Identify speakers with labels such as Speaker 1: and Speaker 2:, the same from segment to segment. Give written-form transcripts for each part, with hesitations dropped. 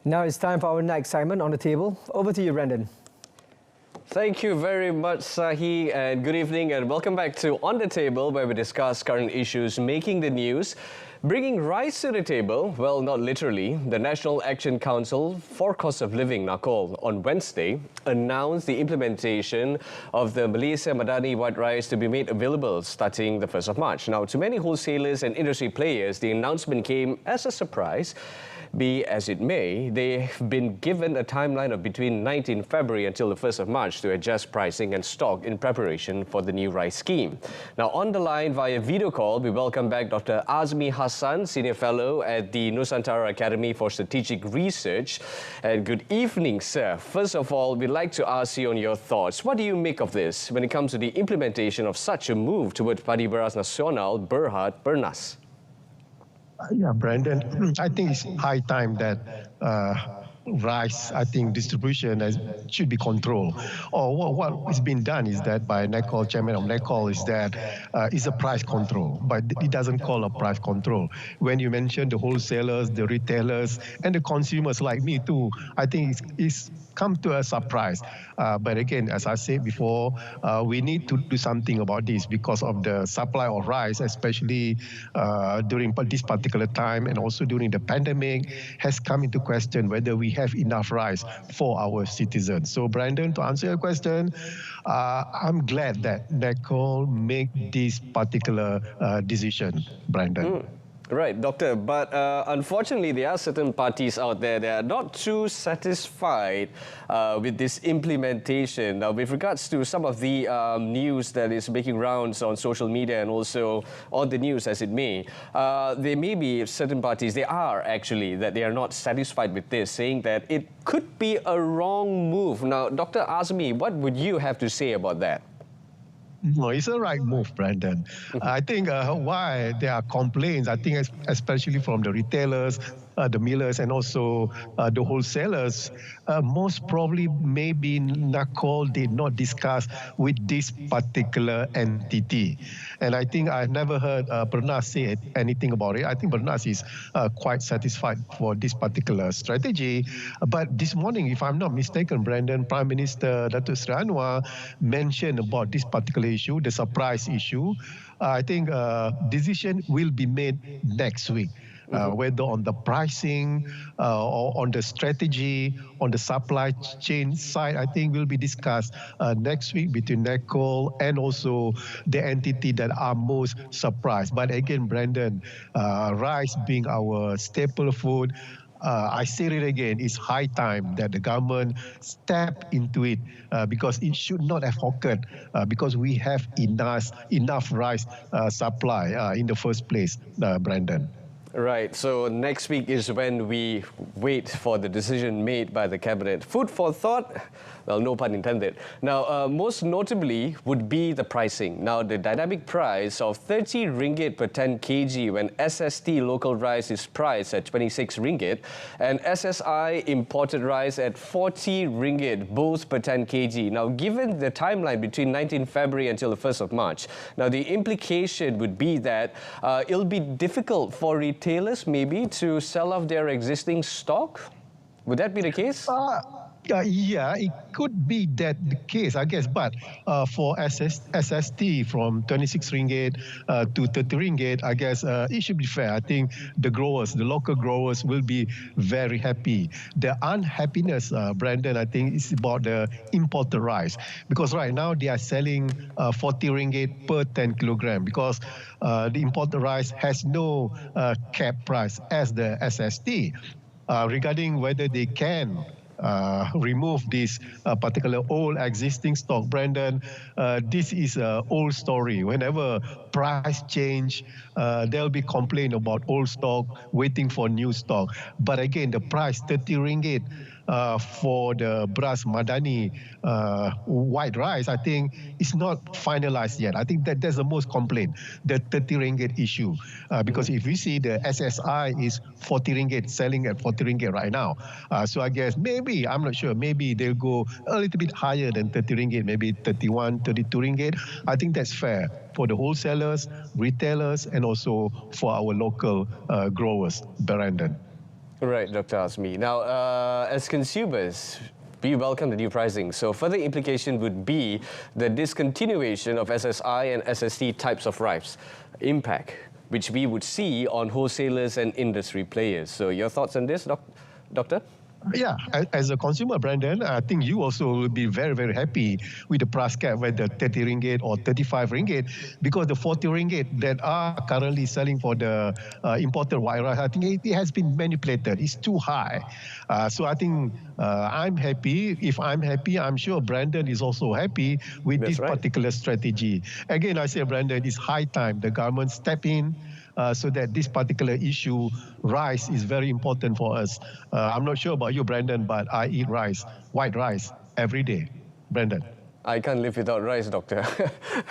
Speaker 1: Now it's time for our next segment on the table. Over to you, Brendan.
Speaker 2: Thank you very much, Sahi, and good evening and welcome back to On the Table, where we discuss current issues making the news. Bringing rice to the table, well, not literally, the National Action Council for Cost of Living, NACOL, on Wednesday announced the implementation of the Malaysia Madani white rice to be made available starting the 1st of March. Now, to many wholesalers and industry players, the announcement came as a surprise. Be as it may, they've been given a timeline of between 19 February until the 1st of March to adjust pricing and stock in preparation for the new rice scheme. Now, on the line via video call, we welcome back Dr. Azmi Hassan, Senior Fellow at the Nusantara Academy for Strategic Research. And good evening, sir. First of all, we'd like to ask you on your thoughts. What do you make of this when it comes to the implementation of such a move towards Padi Beras Nasional Berhad Bernas?
Speaker 3: Yeah, Brandon, I think it's high time that rice, distribution should be controlled. Or what is being done is that by NACOL, chairman of NACOL, is that it's a price control, but it doesn't call a price control. When you mention the wholesalers, the retailers, and the consumers like me too, I think it's come to a surprise. But again, as I said before, we need to do something about this because of the supply of rice, especially during this particular time and also during the pandemic, has come into question whether we have enough rice for our citizens. So, Brandon, to answer your question, I'm glad that NACOL made this particular decision, Brandon.
Speaker 2: Right, Doctor, but unfortunately there are certain parties out there that are not too satisfied with this implementation. Now, with regards to some of the news that is making rounds on social media and also on the news as it may, there may be certain parties, they are actually, that they are not satisfied with this, saying that it could be a wrong move. Now, Dr. Azmi, what would you have to say about that?
Speaker 3: No, it's a right move, Brandon. I think why there are complaints, I think especially from the retailers, the millers, and also the wholesalers, most probably maybe NACOL did not discuss with this particular entity. And I think I've never heard Bernas say anything about it. I think Bernas is quite satisfied for this particular strategy. But this morning, if I'm not mistaken, Brandon, Prime Minister Datuk Seri Anwar mentioned about this particular issue, the surprise issue. I think decision will be made next week. Whether on the pricing or on the strategy, on the supply chain side, I think will be discussed next week between NACOL and also the entity that are most surprised. But again, Brandon, rice being our staple food, I say it again, it's high time that the government step into it because it should not have occurred because we have enough rice supply in the first place, Brandon.
Speaker 2: Right, so next week is when we wait for the decision made by the Cabinet. Food for thought? Well, no pun intended. Now, most notably would be the pricing. Now, the dynamic price of 30 ringgit per 10 kg when SST local rice is priced at 26 ringgit and SSI imported rice at 40 ringgit, both per 10 kg. Now, given the timeline between 19 February until the 1st of March, now the implication would be that it'll be difficult for retailers maybe to sell off their existing stock? Would that be the case?
Speaker 3: Yeah, it could be that the case, I guess. But for SST from 26 ringgit to 30 ringgit, I guess it should be fair. I think the growers, the local growers will be very happy. The unhappiness, Brandon, I think is about the imported rice. Because right now they are selling 40 ringgit per 10 kilogram because the imported rice has no cap price as the SST. Regarding whether they can remove this particular old existing stock, Brandon, this is an old story. Whenever price change, there'll be complaint about old stock waiting for new stock. But again, the price 30 ringgit for the Beras Madani white rice, I think it's not finalized yet. I think that's the most complaint, the 30 ringgit issue. Because if we see the SSI is 40 ringgit, selling at 40 ringgit right now. So I guess maybe, I'm not sure, maybe they'll go a little bit higher than 30 ringgit, maybe 31, 32 ringgit. I think that's fair for the wholesalers, retailers, and also for our local growers, Brandon.
Speaker 2: Right, Dr. Rasmi. Now, as consumers, we welcome the new pricing. So further implication would be the discontinuation of SSI and SST types of rice impact, which we would see on wholesalers and industry players. So your thoughts on this, Doctor?
Speaker 3: Yeah, as a consumer, Brandon, I think you also will be very, very happy with the price cap, whether 30 ringgit or 35 ringgit, because the 40 ringgit that are currently selling for the imported white rice, I think it has been manipulated. It's too high. So I think I'm happy. If I'm happy, I'm sure Brandon is also happy with this particular strategy. Again, I say, Brandon, it's high time the government step in, so that this particular issue, rice, is very important for us. I'm not sure about you, Brandon, but I eat rice, white rice, every day. Brandon.
Speaker 2: I can't live without rice, Doctor.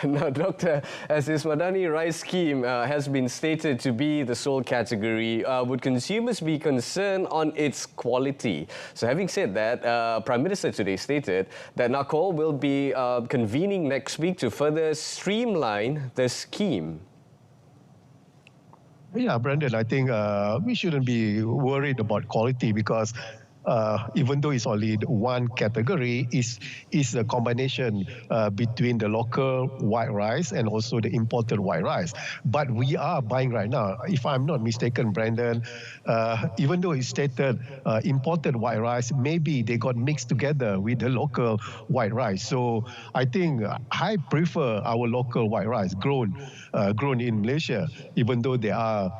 Speaker 2: Now, Doctor, as this Madani rice scheme has been stated to be the sole category, would consumers be concerned on its quality? So having said that, Prime Minister today stated that NACOL will be convening next week to further streamline the scheme.
Speaker 3: Yeah, Brandon, I think we shouldn't be worried about quality, because even though it's only one category, is a combination between the local white rice and also the imported white rice. But we are buying right now, if I'm not mistaken, Brandon, even though it's stated imported white rice, maybe they got mixed together with the local white rice. So I think I prefer our local white rice grown in Malaysia, even though they are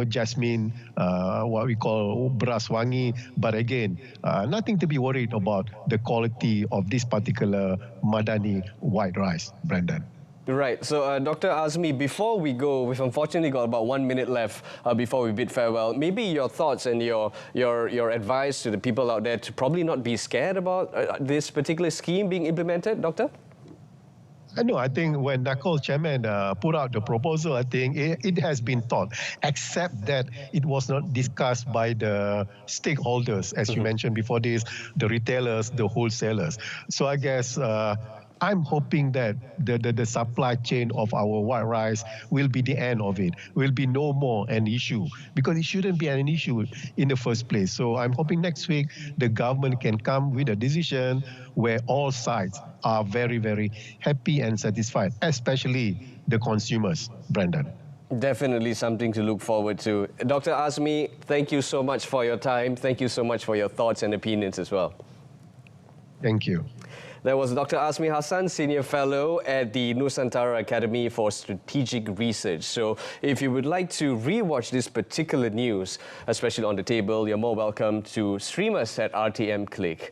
Speaker 3: jasmine, what we call beras wangi. But again, nothing to be worried about the quality of this particular Madani white rice, Brandon.
Speaker 2: Right. So, Dr. Azmi, before we go, we've unfortunately got about 1 minute left before we bid farewell. Maybe your thoughts and your advice to the people out there to probably not be scared about this particular scheme being implemented, Doctor?
Speaker 3: No, I think when NACOL chairman put out the proposal, I think it has been thought, except that it was not discussed by the stakeholders, as you mentioned before this, the retailers, the wholesalers. So I guess I'm hoping that the supply chain of our white rice will be the end of it, will be no more an issue, because it shouldn't be an issue in the first place. So I'm hoping next week the government can come with a decision where all sides are very, very happy and satisfied, especially the consumers, Brandon.
Speaker 2: Definitely something to look forward to. Dr. Azmi, thank you so much for your time. Thank you so much for your thoughts and opinions as well.
Speaker 3: Thank you.
Speaker 2: That was Dr. Azmi Hassan, Senior Fellow at the Nusantara Academy for Strategic Research. So if you would like to rewatch this particular news, especially on the table, you're more welcome to stream us at RTM Click.